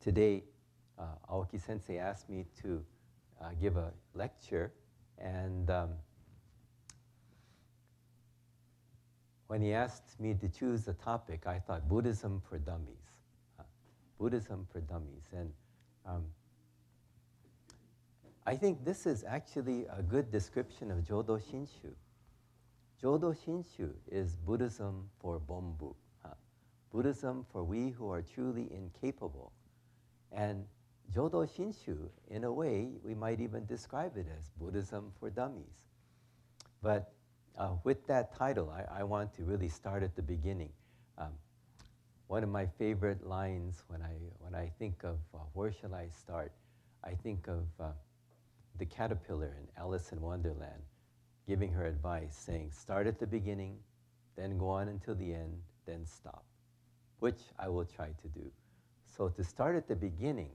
today, Aoki Sensei asked me to give a lecture, and when he asked me to choose a topic, I thought Buddhism for Dummies. Buddhism for Dummies. And I think this is actually a good description of Jodo Shinshu. Jodo Shinshu is Buddhism for Bombu. Buddhism for we who are truly incapable. And Jodo Shinshu, in a way, we might even describe it as Buddhism for Dummies. But with that title, I want to really start at the beginning. One of my favorite lines when I think of where shall I start, I think of the caterpillar in Alice in Wonderland giving her advice, saying, start at the beginning, then go on until the end, then stop, which I will try to do. So to start at the beginning,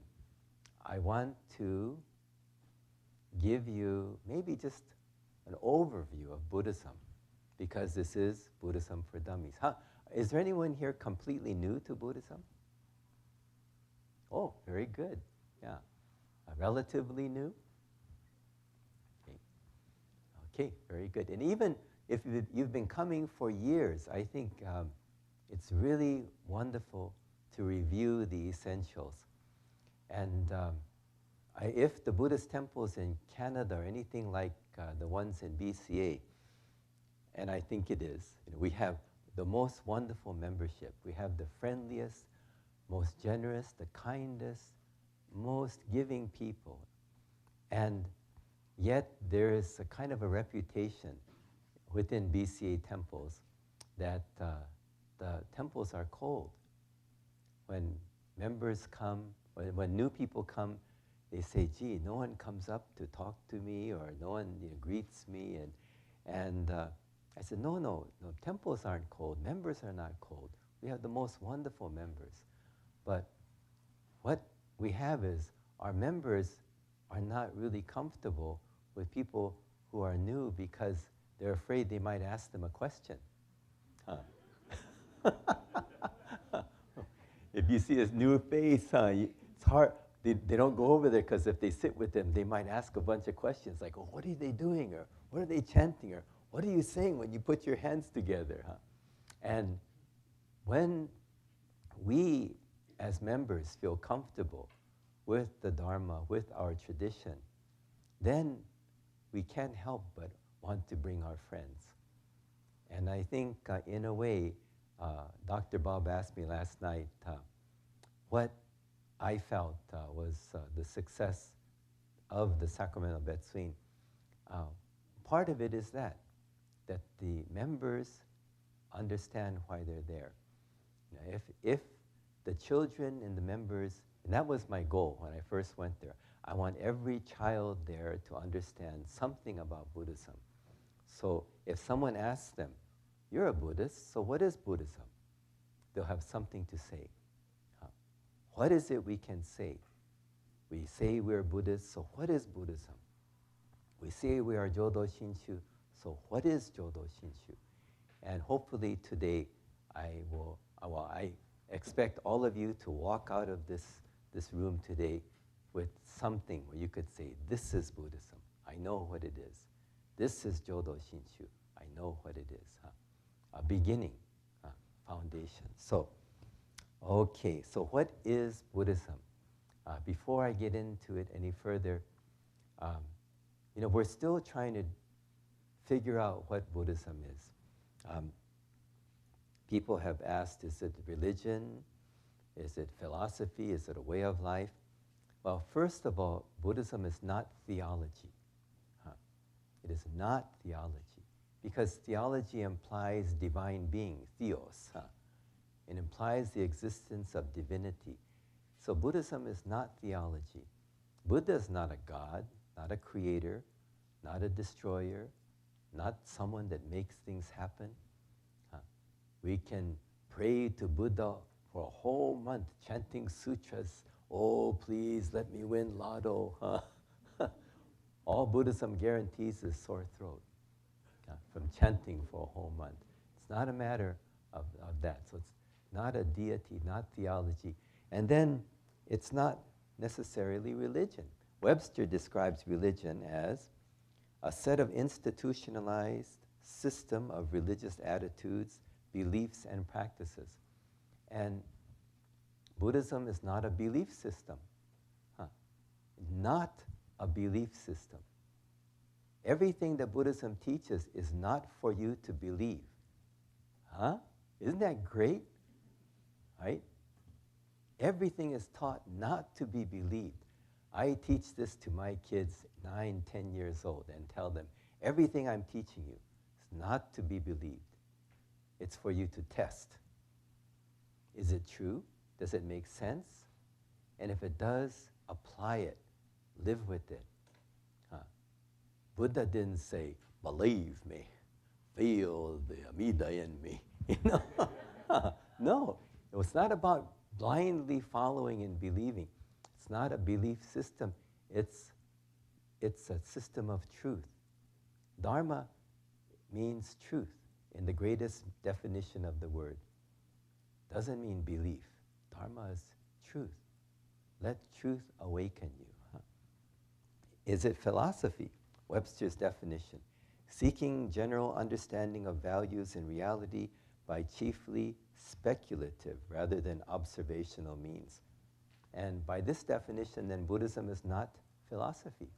I want to give you maybe just an overview of Buddhism, because this is Buddhism for Dummies. Is there anyone here completely new to Buddhism? Oh, very good. Yeah. Relatively new? Okay, very good. And even if you've been coming for years, I think it's really wonderful to review the essentials. And if the Buddhist temples in Canada are anything like the ones in BCA, and I think it is, we have the most wonderful membership. We have the friendliest, most generous, the kindest, most giving people. And yet there is a kind of a reputation within BCA temples that the temples are cold. When members come, when new people come, they say, gee, no one comes up to talk to me, or no one greets me. And I said, no, temples aren't cold, members are not cold. We have the most wonderful members. But what we have is our members are not really comfortable with people who are new because they're afraid they might ask them a question. If you see this new face, it's hard. They don't go over there because if they sit with them, they might ask a bunch of questions like, oh, what are they doing? Or what are they chanting? Or what are you saying when you put your hands together? And when we as members feel comfortable with the Dharma, with our tradition, then we can't help but want to bring our friends. And I think in a way, Dr. Bob asked me last night what I felt was the success of the Sacramental Betsuin. Part of it is that the members understand why they're there. If the children and the members, and that was my goal when I first went there, I want every child there to understand something about Buddhism. So if someone asks them, you're a Buddhist, so what is Buddhism? They'll have something to say. What is it we can say? We say we're Buddhists, so what is Buddhism? We say we are Jodo Shinshu, so what is Jodo Shinshu? And hopefully today I expect all of you to walk out of this room today with something where you could say, this is Buddhism. I know what it is. This is Jodo Shinshu. I know what it is. A beginning, foundation. So, okay, so what is Buddhism? Before I get into it any further, we're still trying to figure out what Buddhism is. People have asked, is it religion? Is it philosophy? Is it a way of life? Well, first of all, Buddhism is not theology. It is not theology, because theology implies divine being, theos. It implies the existence of divinity. So Buddhism is not theology. Buddha is not a god, not a creator, not a destroyer, not someone that makes things happen. We can pray to Buddha for a whole month, chanting sutras. Oh, please let me win lotto. All Buddhism guarantees is sore throat from chanting for a whole month. It's not a matter of that. So it's not a deity, not theology. And then it's not necessarily religion. Webster describes religion as a set of institutionalized system of religious attitudes, beliefs, and practices. And Buddhism is not a belief system. Not a belief system. Everything that Buddhism teaches is not for you to believe. Isn't that great? Right? Everything is taught not to be believed. I teach this to my kids 9, 10 years old and tell them, everything I'm teaching you is not to be believed. It's for you to test. Is it true? Does it make sense? And if it does, apply it. Live with it. Buddha didn't say, believe me, feel the Amida in me. No, it was not about blindly following and believing. It's not a belief system. It's a system of truth. Dharma means truth in the greatest definition of the word. Doesn't mean belief. Dharma is truth. Let truth awaken you. Is it philosophy? Webster's definition: seeking general understanding of values and reality by chiefly speculative rather than observational means. And by this definition, then Buddhism is not philosophy,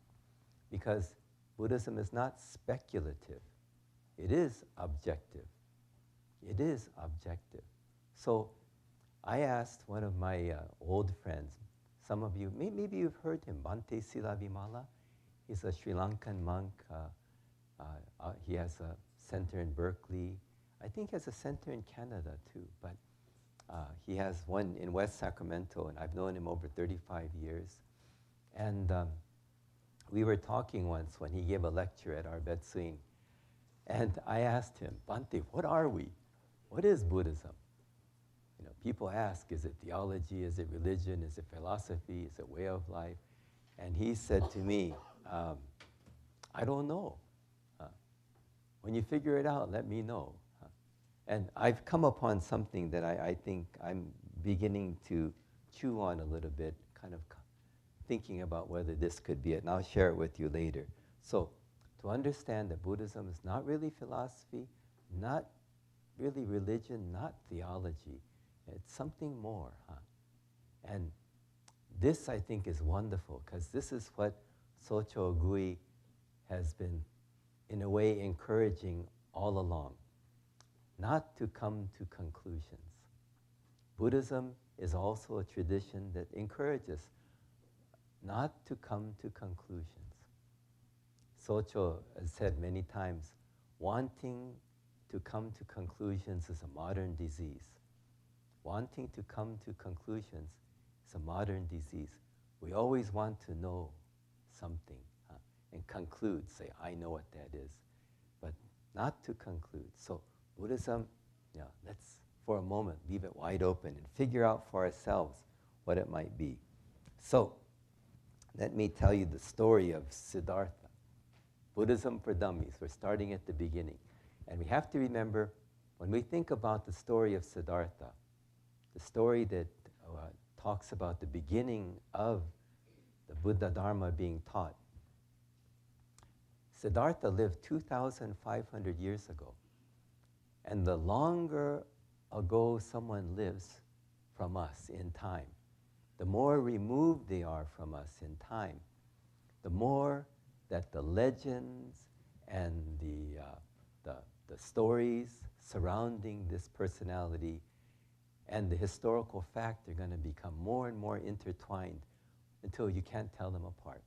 because Buddhism is not speculative. It is objective. It is objective. So I asked one of my old friends, some of you, maybe you've heard him, Bhante Silavimala. He's a Sri Lankan monk. He has a center in Berkeley. I think he has a center in Canada too, but he has one in West Sacramento, and I've known him over 35 years. And we were talking once when he gave a lecture at our Betsuing, and I asked him, Bhante, what are we? What is Buddhism? You know, people ask, is it theology, is it religion, is it philosophy, is it way of life? And he said to me, I don't know. When you figure it out, let me know. And I've come upon something that I think I'm beginning to chew on a little bit, kind of thinking about whether this could be it, and I'll share it with you later. So, to understand that Buddhism is not really philosophy, not really religion, not theology. It's something more. And this, I think, is wonderful, because this is what Socho Gui has been, in a way, encouraging all along. Not to come to conclusions. Buddhism is also a tradition that encourages not to come to conclusions. Socho has said many times, wanting to come to conclusions is a modern disease. Wanting to come to conclusions is a modern disease. We always want to know something and conclude, say, I know what that is, but not to conclude. So Buddhism, let's for a moment leave it wide open and figure out for ourselves what it might be. So let me tell you the story of Siddhartha. Buddhism for Dummies. We're starting at the beginning. And we have to remember, when we think about the story of Siddhartha, the story that talks about the beginning of the Buddha Dharma being taught, Siddhartha lived 2,500 years ago. And the longer ago someone lives from us in time, the more removed they are from us in time, the more that the legends and the stories surrounding this personality and the historical fact are going to become more and more intertwined until you can't tell them apart.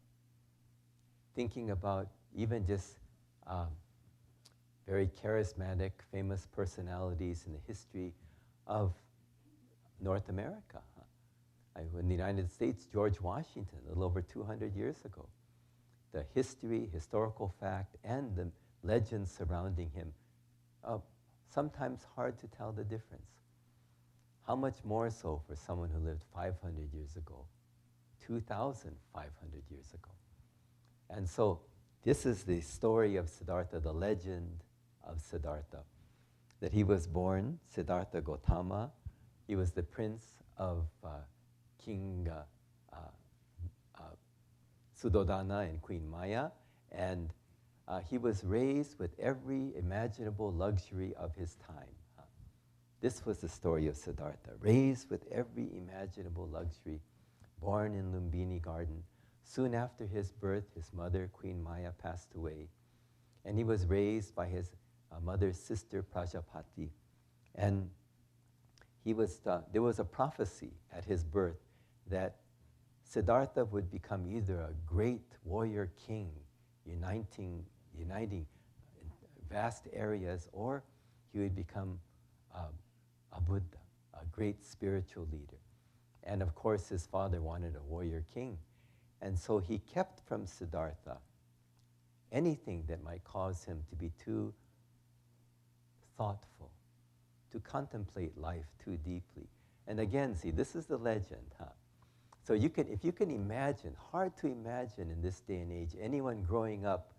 Thinking about even just very charismatic, famous personalities in the history of North America. In the United States, George Washington, a little over 200 years ago. The history, historical fact, and the legends surrounding him, sometimes hard to tell the difference. How much more so for someone who lived 500 years ago, 2,500 years ago. And so this is the story of Siddhartha, the legend of Siddhartha, that he was born, Siddhartha Gautama. He was the prince of King Suddhodana and Queen Maya, and he was raised with every imaginable luxury of his time. This was the story of Siddhartha, raised with every imaginable luxury, born in Lumbini Garden. Soon after his birth, his mother, Queen Maya, passed away, and he was raised by his mother's sister, Prajapati. And there was a prophecy at his birth that Siddhartha would become either a great warrior king, uniting vast areas, or he would become a Buddha, a great spiritual leader. And of course, his father wanted a warrior king. And so he kept from Siddhartha anything that might cause him to be too thoughtful, to contemplate life too deeply. And again, see, this is the legend, So if you can imagine, hard to imagine in this day and age, anyone growing up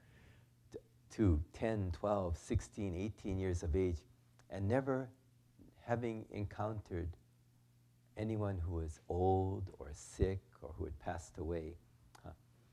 to 10, 12, 16, 18 years of age and never having encountered anyone who was old or sick or who had passed away.